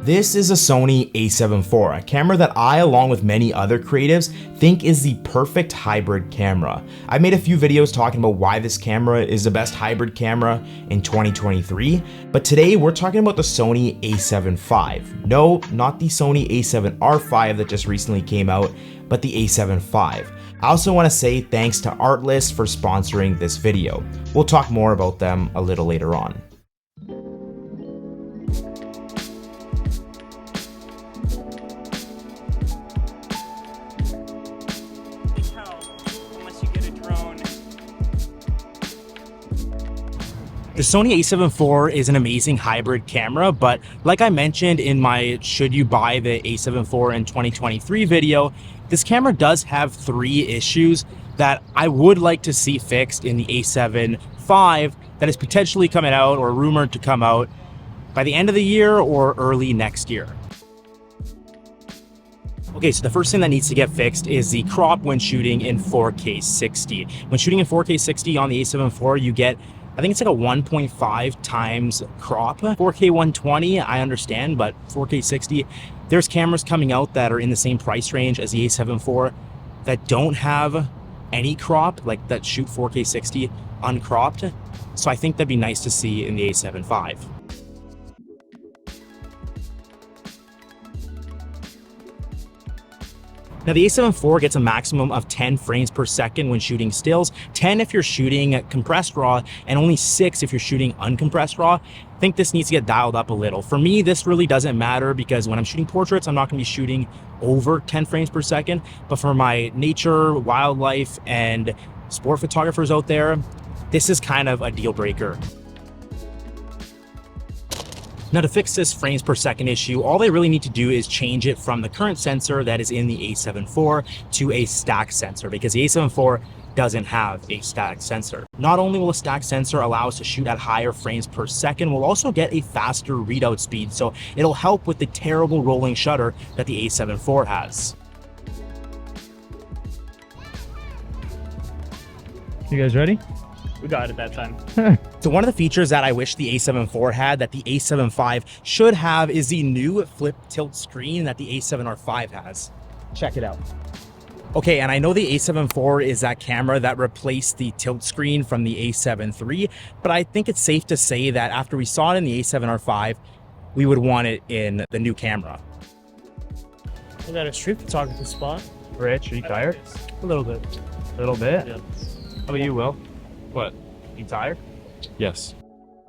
This is a Sony A7IV, a camera that I, along with many other creatives, think is the perfect hybrid camera. I've made a few videos talking about why this camera is the best hybrid camera in 2023, but today we're talking about the Sony A7V. No, not the Sony A7R5 that just recently came out, but the A7V. I also want to say thanks to Artlist for sponsoring this video. We'll talk more about them a little later on. The Sony A7IV is an amazing hybrid camera, but like I mentioned in my Should You Buy the A7IV in 2023 video, this camera does have 3 issues that I would like to see fixed in the A7V that is potentially coming out or rumored to come out by the end of the year or early next year. Okay, so the first thing that needs to get fixed is the crop when shooting in 4K 60. When shooting in 4K 60 on the A7IV, you get, I think it's like a 1.5 times crop. 4K 120, I understand, but 4K 60, there's cameras coming out that are in the same price range as the A7IV that don't have any crop, like that shoot 4K 60 uncropped. So I think that'd be nice to see in the A7V. Now the A7IV gets a maximum of 10 frames per second when shooting stills, 10 if you're shooting compressed RAW, and only 6 if you're shooting uncompressed RAW. I think this needs to get dialed up a little. For me, this really doesn't matter because when I'm shooting portraits, I'm not gonna be shooting over 10 frames per second. But for my nature, wildlife, and sport photographers out there, this is kind of a deal breaker. Now to fix this frames per second issue, all they really need to do is change it from the current sensor that is in the A7IV to a stack sensor, because the A7IV doesn't have a stack sensor. Not only will a stack sensor allow us to shoot at higher frames per second, we'll also get a faster readout speed, so it'll help with the terrible rolling shutter that the A7IV has. You guys ready? We got it that time. So one of the features that I wish the A7IV had that the A7V should have is the new flip tilt screen that the A7R5 has. Check it out. Okay, and I know the A7IV is that camera that replaced the tilt screen from the A7 III, but I think it's safe to say that after we saw it in the A7R5, we would want it in the new camera. We got a street photography spot. Rich, are you tired? A little bit. A little bit? Yeah. How about you, Will? What? You tired? Yes.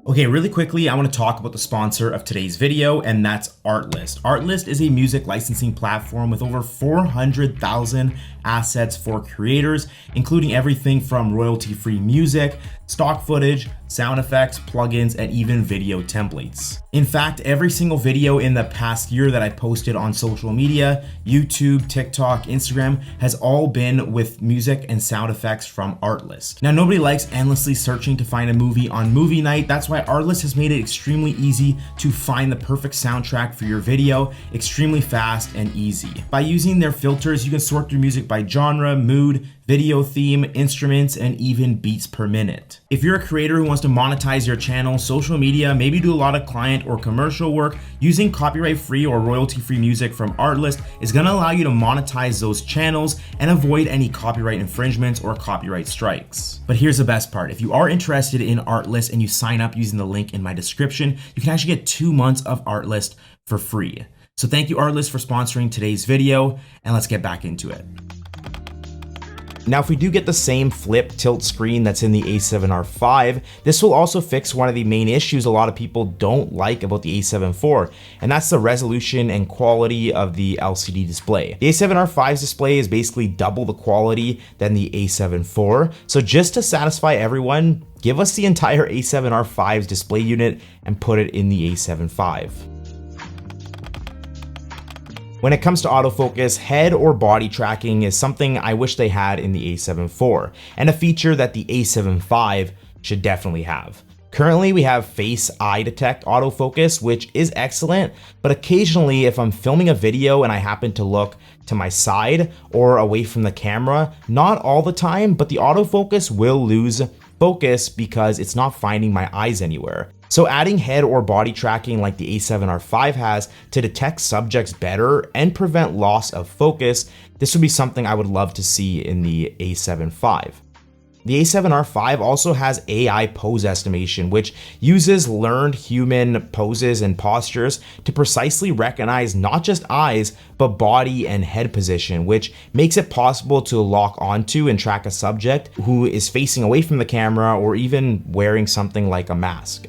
Okay, really quickly, I want to talk about the sponsor of today's video, and that's Artlist. Artlist is a music licensing platform with over 400,000 assets for creators, including everything from royalty-free music, stock footage, sound effects, plugins, and even video templates. In fact, every single video in the past year that I posted on social media, YouTube, TikTok, Instagram, has all been with music and sound effects from Artlist. Now, nobody likes endlessly searching to find a movie on movie night. That's why Artlist has made it extremely easy to find the perfect soundtrack for your video, extremely fast and easy. By using their filters, you can sort through music by genre, mood, video theme, instruments, and even beats per minute. If you're a creator who wants to monetize your channel, social media, maybe do a lot of client or commercial work, using copyright-free or royalty-free music from Artlist is gonna allow you to monetize those channels and avoid any copyright infringements or copyright strikes. But here's the best part. If you are interested in Artlist and you sign up using the link in my description, you can actually get 2 months of Artlist for free. So thank you, Artlist, for sponsoring today's video, and let's get back into it. Now, if we do get the same flip tilt screen that's in the A7R5, this will also fix one of the main issues a lot of people don't like about the A7IV, and that's the resolution and quality of the LCD display. The A7R5's display is basically double the quality than the A7IV, so just to satisfy everyone, give us the entire A7R5's display unit and put it in the A7V. When it comes to autofocus, head or body tracking is something I wish they had in the A7IV, and a feature that the A7V should definitely have. Currently, we have face eye detect autofocus, which is excellent, but occasionally if I'm filming a video and I happen to look to my side or away from the camera, not all the time, but the autofocus will lose focus because it's not finding my eyes anywhere. So adding head or body tracking like the A7R5 has to detect subjects better and prevent loss of focus, this would be something I would love to see in the A7V. The A7R5 also has AI pose estimation, which uses learned human poses and postures to precisely recognize not just eyes, but body and head position, which makes it possible to lock onto and track a subject who is facing away from the camera or even wearing something like a mask.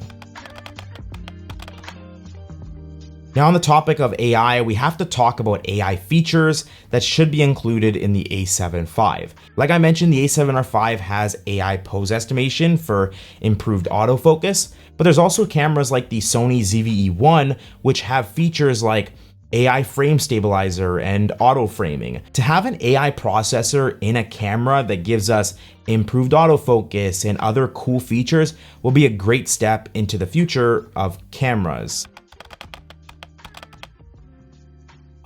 Now on the topic of AI, we have to talk about AI features that should be included in the A7V. Like I mentioned, the A7R5 has AI pose estimation for improved autofocus, but there's also cameras like the Sony ZV-E1, which have features like AI frame stabilizer and auto framing. To have an AI processor in a camera that gives us improved autofocus and other cool features will be a great step into the future of cameras.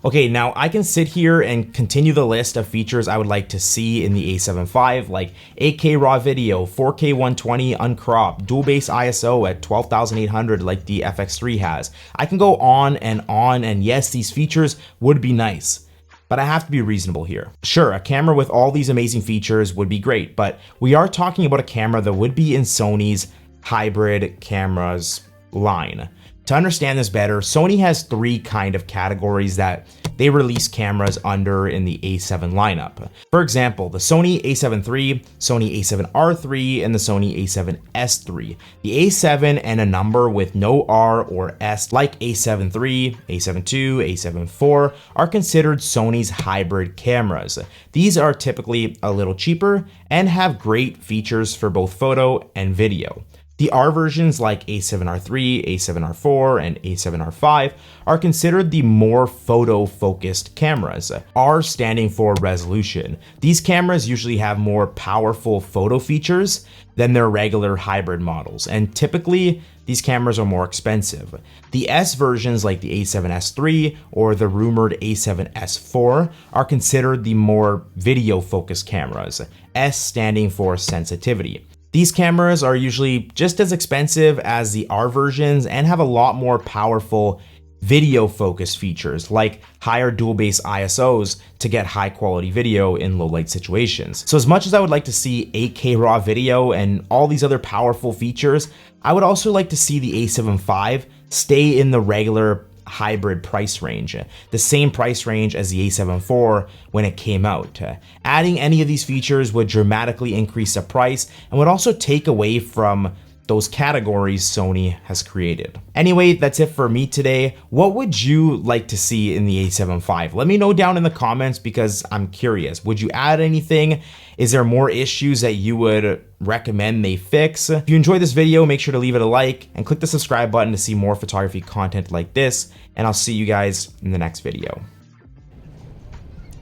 Okay, now I can sit here and continue the list of features I would like to see in the A7V, like 8K raw video, 4K 120 uncropped, dual base ISO at 12,800 like the FX3 has. I can go on, and yes, these features would be nice, but I have to be reasonable here. Sure, a camera with all these amazing features would be great, but we are talking about a camera that would be in Sony's hybrid cameras line. To understand this better, Sony has three kind of categories that they release cameras under in the A7 lineup. For example, the Sony A7 III, Sony A7R III, and the Sony A7S III. The A7 and a number with no R or S like A7 III, A7 II, A7 IV are considered Sony's hybrid cameras. These are typically a little cheaper and have great features for both photo and video. The R versions like A7R3, A7R4, and A7R5 are considered the more photo-focused cameras, R standing for resolution. These cameras usually have more powerful photo features than their regular hybrid models, and typically these cameras are more expensive. The S versions like the A7S III or the rumored A7S4 are considered the more video-focused cameras, S standing for sensitivity. These cameras are usually just as expensive as the R versions and have a lot more powerful video focused features like higher dual base ISOs to get high quality video in low light situations. So as much as I would like to see 8K raw video and all these other powerful features, I would also like to see the A7V stay in the regular hybrid price range, the same price range as the A7IV when it came out. Adding any of these features would dramatically increase the price and would also take away from those categories Sony has created. Anyway, that's it for me today. What would you like to see in the A7V? Let me know down in the comments because I'm curious. Would you add anything? Is there more issues that you would recommend they fix? If you enjoyed this video, make sure to leave it a like and click the subscribe button to see more photography content like this. And I'll see you guys in the next video.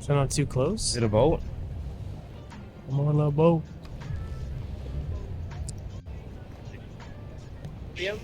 So not too close. Is it a boat? Come on, little boat. Yep.